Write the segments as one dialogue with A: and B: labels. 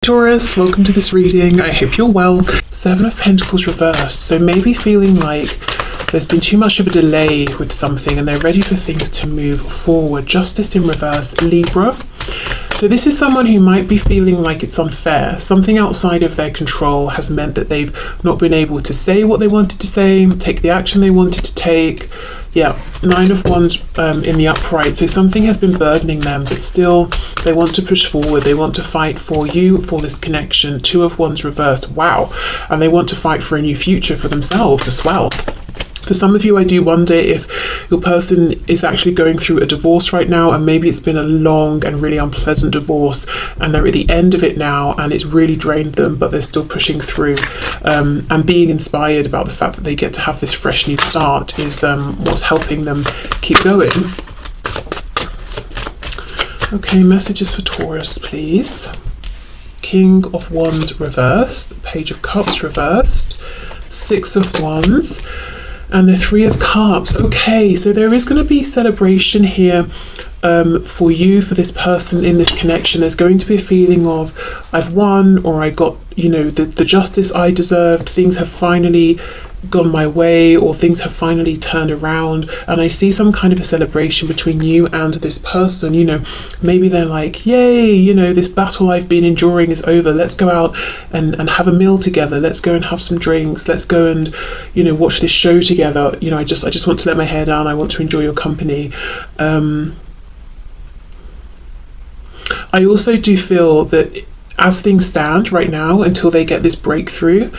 A: Taurus, welcome to this reading. I hope you're well. Seven of Pentacles reversed. So maybe feeling like there's been too much of a delay with something and they're ready for things to move forward. Justice in reverse, Libra. So this is someone who might be feeling like it's unfair. Something outside of their control has meant that they've not been able to say what they wanted to say, take the action they wanted to take. Yeah, Nine of Wands in the upright. So something has been burdening them, but still they want to push forward. They want to fight for you, for this connection. Two of Wands reversed. Wow. And they want to fight for a new future for themselves as well. For some of you, I do wonder if your person is actually going through a divorce right now, and maybe it's been a long and really unpleasant divorce and they're at the end of it now and it's really drained them, but they're still pushing through and being inspired about the fact that they get to have this fresh new start is what's helping them keep going. Okay, messages for Taurus, please. King of Wands reversed, Page of Cups reversed, Six of Wands, and the Three of Cups. Okay, so there is going to be celebration here for you, for this person in this connection. There's going to be a feeling of I've won, or I got, the justice I deserved. Things have finally gone my way, or things have finally turned around, and I see some kind of a celebration between you and this person. Maybe they're like, yay, this battle I've been enduring is over. Let's go out and have a meal together. Let's go and have some drinks. Let's go and watch this show together. I just want to let my hair down. I want to enjoy your company. I also do feel that as things stand right now, until they get this breakthrough,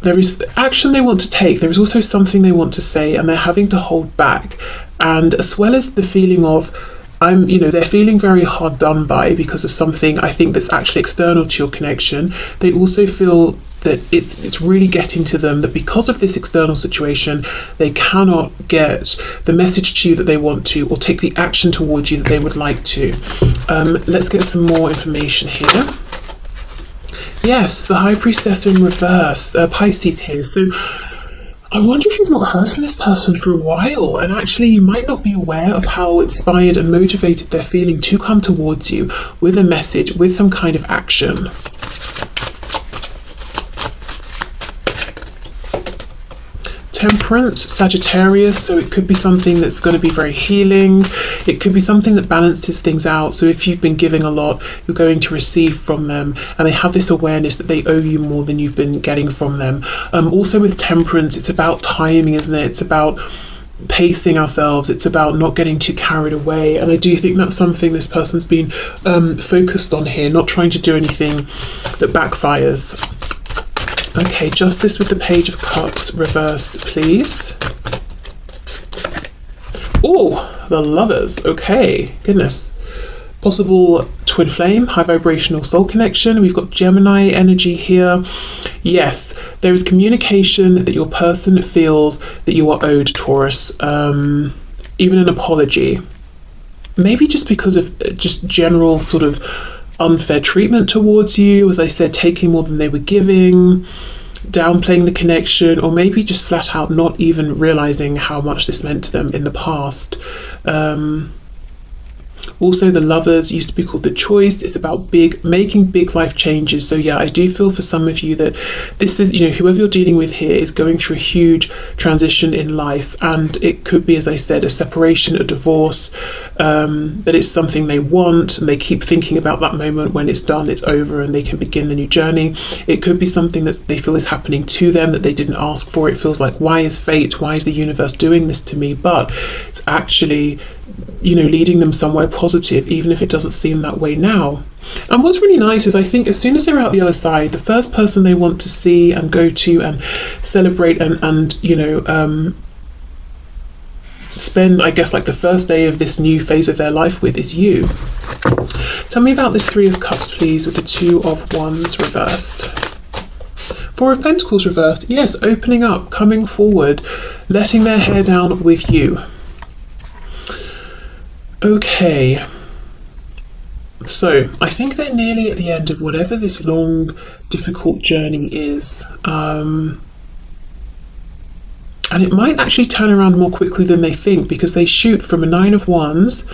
A: there is action they want to take. There is also something they want to say, and they're having to hold back. And as well as the feeling of they're feeling very hard done by because of something I think that's actually external to your connection. They also feel that it's really getting to them, that because of this external situation, they cannot get the message to you that they want to, or take the action towards you that they would like to. Let's get some more information here. Yes, the High Priestess in reverse, Pisces here. So I wonder if you've not heard from this person for a while, and actually you might not be aware of how inspired and motivated they're feeling to come towards you with a message, with some kind of action. Temperance, Sagittarius, so it could be something that's going to be very healing. It could be something that balances things out. So if you've been giving a lot, you're going to receive from them, and they have this awareness that they owe you more than you've been getting from them. Also with Temperance, it's about timing, isn't it? It's about pacing ourselves. It's about not getting too carried away, and I do think that's something this person's been focused on here, not trying to do anything that backfires. Okay, Justice with the Page of Cups reversed, please. Oh, the Lovers. Okay, goodness. Possible twin flame, high vibrational soul connection. We've got Gemini energy here. Yes, there is communication that your person feels that you are owed, Taurus. Even an apology. Maybe just because of just general sort of unfair treatment towards you, as I said, taking more than they were giving, downplaying the connection, or maybe just flat out not even realizing how much this meant to them in the past. Also, the Lovers used to be called the Choice. It's about making big life changes. So yeah, I do feel for some of you that this is, whoever you're dealing with here is going through a huge transition in life, and it could be, as I said, a separation, a divorce, that it's something they want, and they keep thinking about that moment when it's done, it's over, and they can begin the new journey. It could be something that they feel is happening to them that they didn't ask for. It feels like, why is fate, why is the universe doing this to me? But it's actually leading them somewhere positive, even if it doesn't seem that way now. And what's really nice is I think as soon as they're out the other side, the first person they want to see and go to and celebrate and spend, I guess, like the first day of this new phase of their life with is you. Tell me about this Three of Cups, please, with the Two of Wands reversed. Four of Pentacles reversed. Yes, opening up, coming forward, letting their hair down with you. Okay, so I think they're nearly at the end of whatever this long, difficult journey is. And it might actually turn around more quickly than they think, because they shoot from a Nine of Wands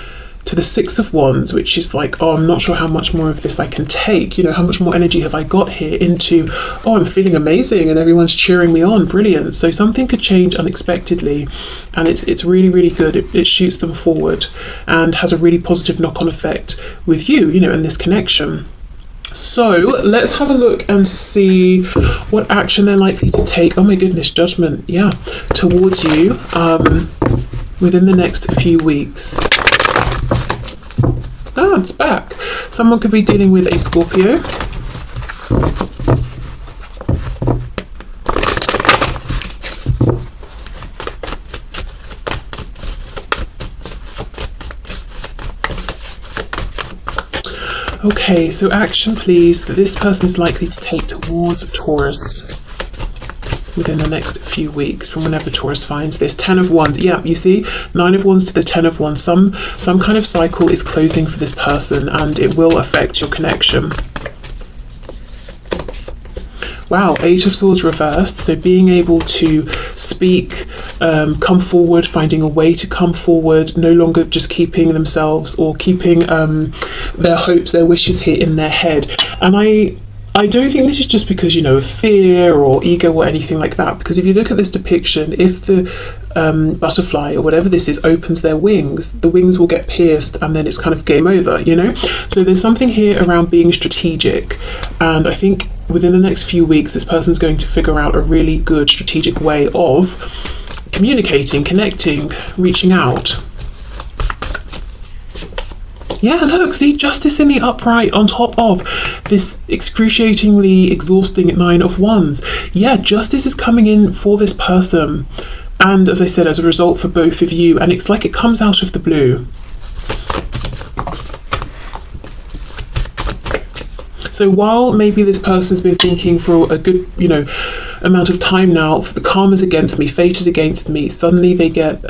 A: to the Six of Wands, which is like, oh, I'm not sure how much more of this I can take, you know, how much more energy have I got here, into, oh, I'm feeling amazing and everyone's cheering me on, brilliant. So something could change unexpectedly, and it's really, really good. It shoots them forward and has a really positive knock-on effect with you, you know, in this connection. So let's have a look and see what action they're likely to take. Oh my goodness, Judgment, yeah, towards you within the next few weeks. Ah, it's back. Someone could be dealing with a Scorpio. Okay, so action please that this person is likely to take towards Taurus within the next few weeks, from whenever Taurus finds this. 10 of Wands, yeah, you see, 9 of Wands to the 10 of Wands. Some kind of cycle is closing for this person, and it will affect your connection. Wow, 8 of Swords reversed. So being able to speak, come forward, finding a way to come forward, no longer just keeping themselves or keeping their hopes, their wishes here in their head. And I don't think this is just because, you know, of fear or ego or anything like that, because if you look at this depiction, if the butterfly or whatever this is opens their wings, the wings will get pierced and then it's kind of game over, you know. So there's something here around being strategic, and I think within the next few weeks this person's going to figure out a really good strategic way of communicating, connecting, reaching out. Yeah, look, see, Justice in the upright on top of this excruciatingly exhausting 9 of Wands. Yeah, justice is coming in for this person, and as I said, as a result for both of you, and it's like it comes out of the blue. So while maybe this person's been thinking for a good, you know, amount of time now, the karma's against me, fate is against me, suddenly they get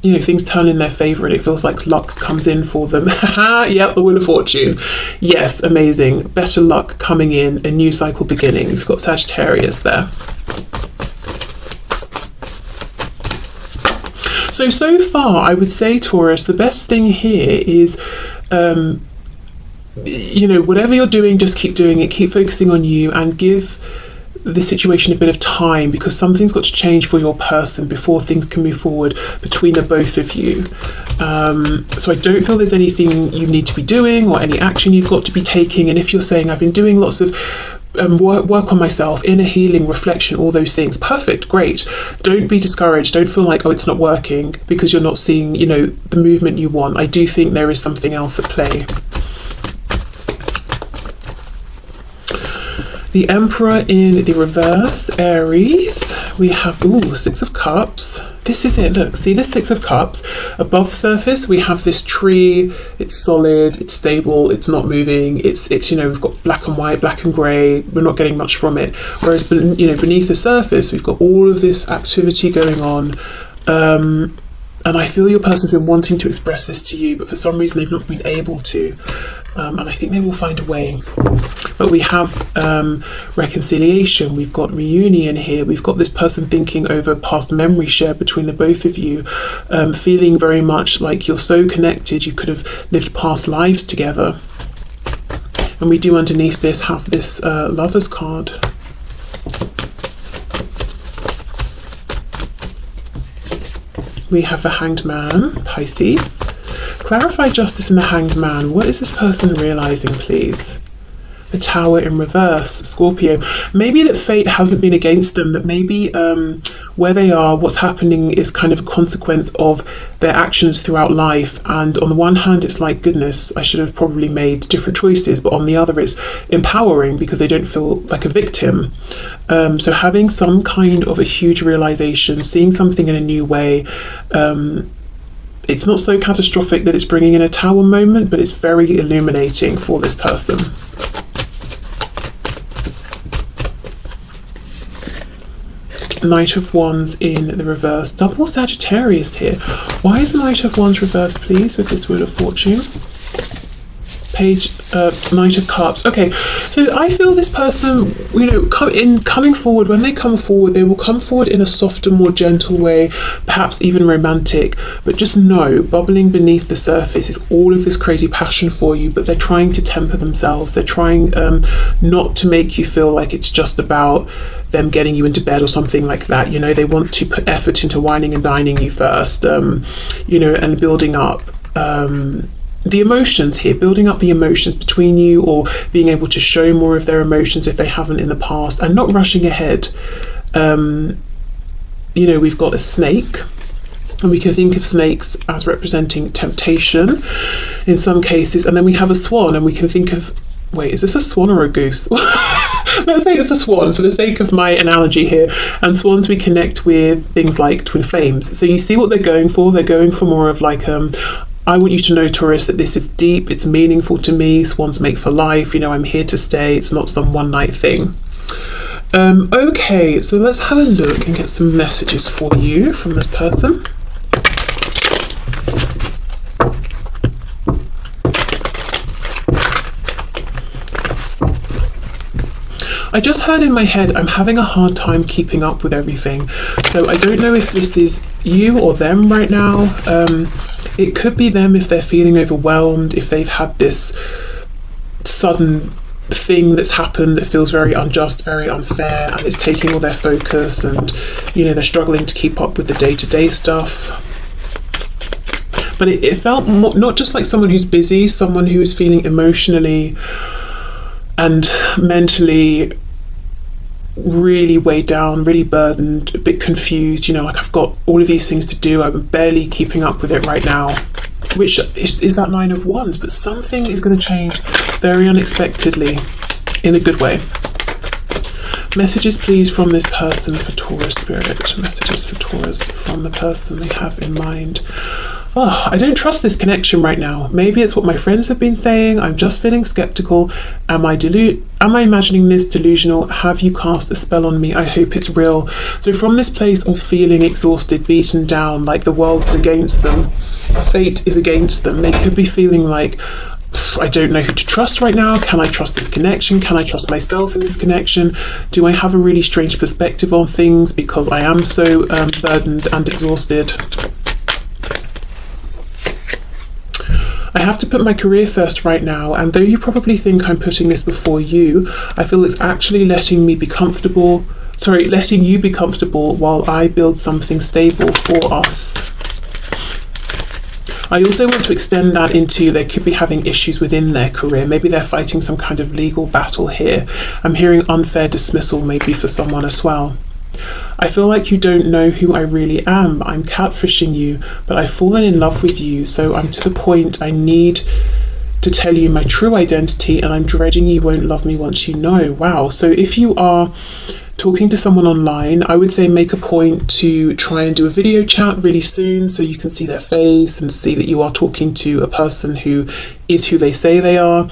A: you know, things turn in their favor and it feels like luck comes in for them. Yep, the Wheel of Fortune. Yes, amazing. Better luck coming in, a new cycle beginning. We've got Sagittarius there. So far, I would say, Taurus, the best thing here is, you know, whatever you're doing, just keep doing it, keep focusing on you, and give the situation a bit of time, because something's got to change for your person before things can move forward between the both of you. So I don't feel there's anything you need to be doing or any action you've got to be taking. And if you're saying, I've been doing lots of work on myself, inner healing, reflection, all those things, perfect, great. Don't be discouraged. Don't feel like, oh, it's not working because you're not seeing, you know, the movement you want. I do think there is something else at play. The Emperor in the reverse, Aries. We have, ooh, 6 of Cups. This is it, look, see the 6 of Cups? Above the surface, we have this tree. It's solid, it's stable, it's not moving. It's you know, we've got black and white, black and grey. We're not getting much from it. Whereas, you know, beneath the surface, we've got all of this activity going on. And I feel your person's been wanting to express this to you, but for some reason they've not been able to. And I think they will find a way. But we have reconciliation, we've got reunion here, we've got this person thinking over past memory shared between the both of you, feeling very much like you're so connected, you could have lived past lives together. And we do underneath this have this Lover's card. We have the Hanged Man, Pisces. Clarify justice in the Hanged Man. What is this person realizing, please? The Tower in reverse, Scorpio. Maybe that fate hasn't been against them, that maybe where they are, what's happening is kind of a consequence of their actions throughout life. And on the one hand, it's like, goodness, I should have probably made different choices. But on the other, it's empowering because they don't feel like a victim. So having some kind of a huge realization, seeing something in a new way, it's not so catastrophic that it's bringing in a Tower moment, but it's very illuminating for this person. Knight of Wands in the reverse. Double Sagittarius here. Why is Knight of Wands reversed, please, with this Wheel of Fortune? Knight of Cups. Okay, so I feel this person, you know, coming forward, when they come forward, they will come forward in a softer, more gentle way, perhaps even romantic, but just know, bubbling beneath the surface is all of this crazy passion for you, but they're trying to temper themselves. They're trying not to make you feel like it's just about them getting you into bed or something like that. You know, they want to put effort into wining and dining you first, you know, and building up the emotions here, building up the emotions between you, or being able to show more of their emotions if they haven't in the past, and not rushing ahead. You know, we've got a snake, and we can think of snakes as representing temptation in some cases, and then we have a swan, and we can think of, wait, is this a swan or a goose? Let's say it's a swan for the sake of my analogy here. And swans we connect with things like twin flames. So you see what they're going for. They're going for more of like, I want you to know, Taurus, that this is deep, it's meaningful to me. Swans make for life, you know, I'm here to stay. It's not some one night thing. Okay, so let's have a look and get some messages for you from this person. I just heard in my head, I'm having a hard time keeping up with everything. So I don't know if this is you or them right now. It could be them if they're feeling overwhelmed, if they've had this sudden thing that's happened that feels very unjust, very unfair, and it's taking all their focus, and, you know, they're struggling to keep up with the day-to-day stuff. But it felt not just like someone who's busy, someone who is feeling emotionally and mentally really weighed down, really burdened, a bit confused, you know, like I've got all of these things to do, I'm barely keeping up with it right now, which is that 9 of Wands, but something is going to change very unexpectedly in a good way. Messages please from this person for Taurus spirit. Messages for Taurus from the person they have in mind. Oh, I don't trust this connection right now. Maybe it's what my friends have been saying. I'm just feeling skeptical. Am I imagining this delusional? Have you cast a spell on me? I hope it's real. So from this place of feeling exhausted, beaten down, like the world's against them, fate is against them, they could be feeling like, I don't know who to trust right now. Can I trust this connection? Can I trust myself in this connection? Do I have a really strange perspective on things because I am so burdened and exhausted? I have to put my career first right now, and though you probably think I'm putting this before you, I feel it's actually letting you be comfortable while I build something stable for us. I also want to extend that into they could be having issues within their career. Maybe they're fighting some kind of legal battle here. I'm hearing unfair dismissal maybe for someone as well. I feel like you don't know who I really am. I'm catfishing you, but I've fallen in love with you, so I'm to the point I need to tell you my true identity, and I'm dreading you won't love me once you know. Wow. So if you are talking to someone online, I would say make a point to try and do a video chat really soon so you can see their face and see that you are talking to a person who is who they say they are.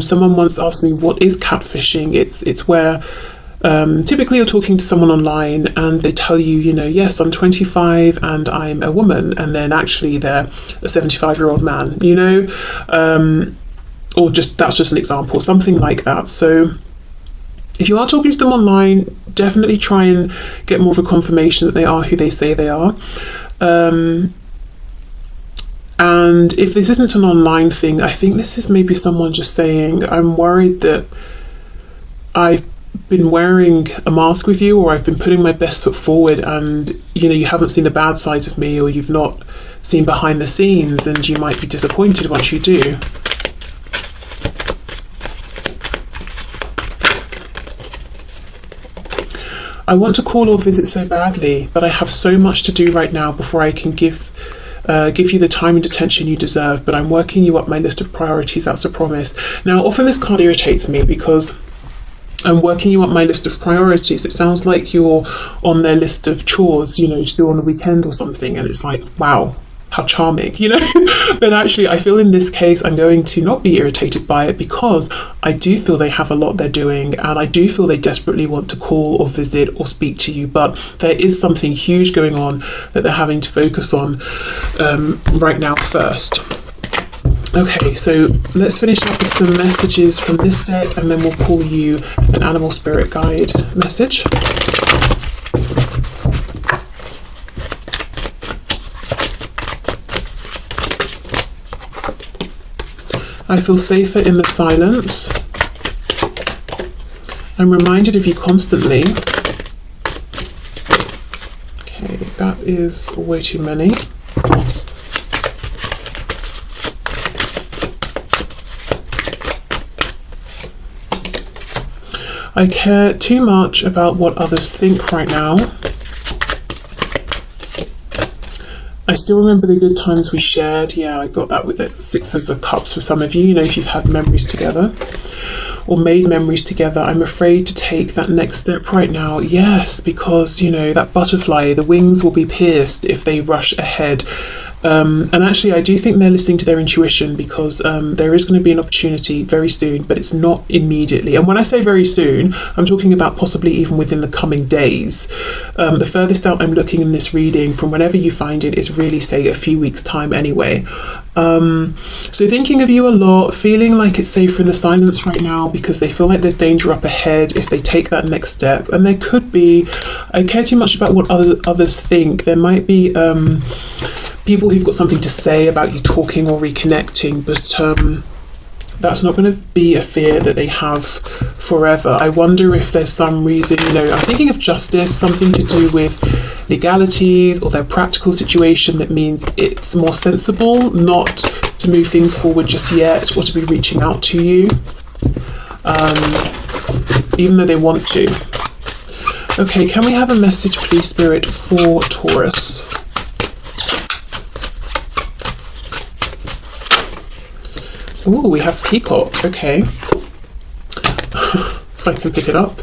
A: Someone once asked me, what is catfishing? It's where typically you're talking to someone online and they tell you, you know, yes, I'm 25 and I'm a woman, and then actually they're a 75-year-old man, you know, or just that's just an example, something like that. So if you are talking to them online, definitely try and get more of a confirmation that they are who they say they are. And if this isn't an online thing, I think this is maybe someone just saying, I'm worried that I've been wearing a mask with you, or I've been putting my best foot forward, and you know, you haven't seen the bad sides of me, or you've not seen behind the scenes, and you might be disappointed once you do. I want to call or visit so badly, but I have so much to do right now before I can give you the time and attention you deserve, but I'm working you up my list of priorities, that's a promise. Now, often this card irritates me because I'm working you up my list of priorities. It sounds like you're on their list of chores, you know, to do on the weekend or something, and it's like, wow, how charming, you know. But actually I feel in this case I'm going to not be irritated by it, because I do feel they have a lot they're doing, and I do feel they desperately want to call or visit or speak to you, but there is something huge going on that they're having to focus on right now first. Okay, so let's finish up with some messages from this deck, and then we'll pull you an animal spirit guide message. I feel safer in the silence. I'm reminded of you constantly. Okay, that is way too many. I care too much about what others think right now. I still remember the good times we shared. Yeah, I got that with it. 6 of the Cups for some of you, you know, if you've had memories together or made memories together. I'm afraid to take that next step right now. Yes, because, you know, that butterfly, the wings will be pierced if they rush ahead. And actually, I do think they're listening to their intuition, because there is going to be an opportunity very soon, but it's not immediately. And when I say very soon, I'm talking about possibly even within the coming days. The furthest out I'm looking in this reading, from whenever you find it, is really, say, a few weeks' time anyway. So thinking of you a lot, feeling like it's safer in the silence right now, because they feel like there's danger up ahead if they take that next step. And there could be, I care too much about what others think. There might be people who've got something to say about you talking or reconnecting, but that's not going to be a fear that they have forever. I wonder if there's some reason, you know, I'm thinking of justice, something to do with legalities or their practical situation that means it's more sensible not to move things forward just yet, or to be reaching out to you, even though they want to. Okay, can we have a message, please, Spirit, for Taurus? Oh, we have Peacock. Okay. If I can pick it up.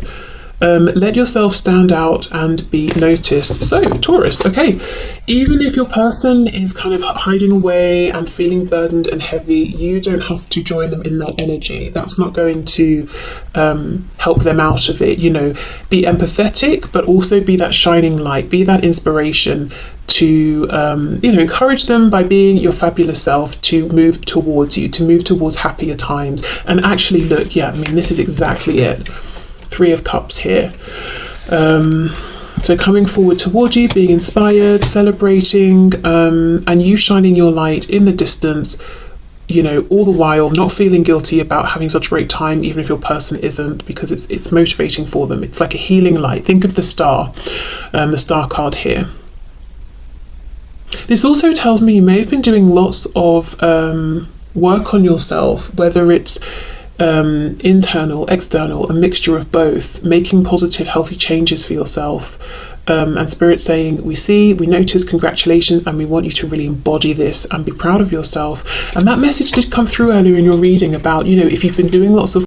A: Let yourself stand out and be noticed. So, Taurus, okay. Even if your person is kind of hiding away and feeling burdened and heavy, you don't have to join them in that energy. That's not going to help them out of it. You know, be empathetic, but also be that shining light, be that inspiration to, you know, encourage them by being your fabulous self to move towards you, to move towards happier times. And actually, look, yeah, I mean, this is exactly it. 3 of Cups here. So coming forward towards you, being inspired, celebrating, and you shining your light in the distance, you know, all the while not feeling guilty about having such a great time, even if your person isn't, because it's motivating for them. It's like a healing light. Think of the star card here. This also tells me you may have been doing lots of work on yourself, whether it's internal, external, a mixture of both, making positive, healthy changes for yourself. And Spirit saying, we see, we notice, congratulations, and we want you to really embody this and be proud of yourself. And that message did come through earlier in your reading about, you know, if you've been doing lots of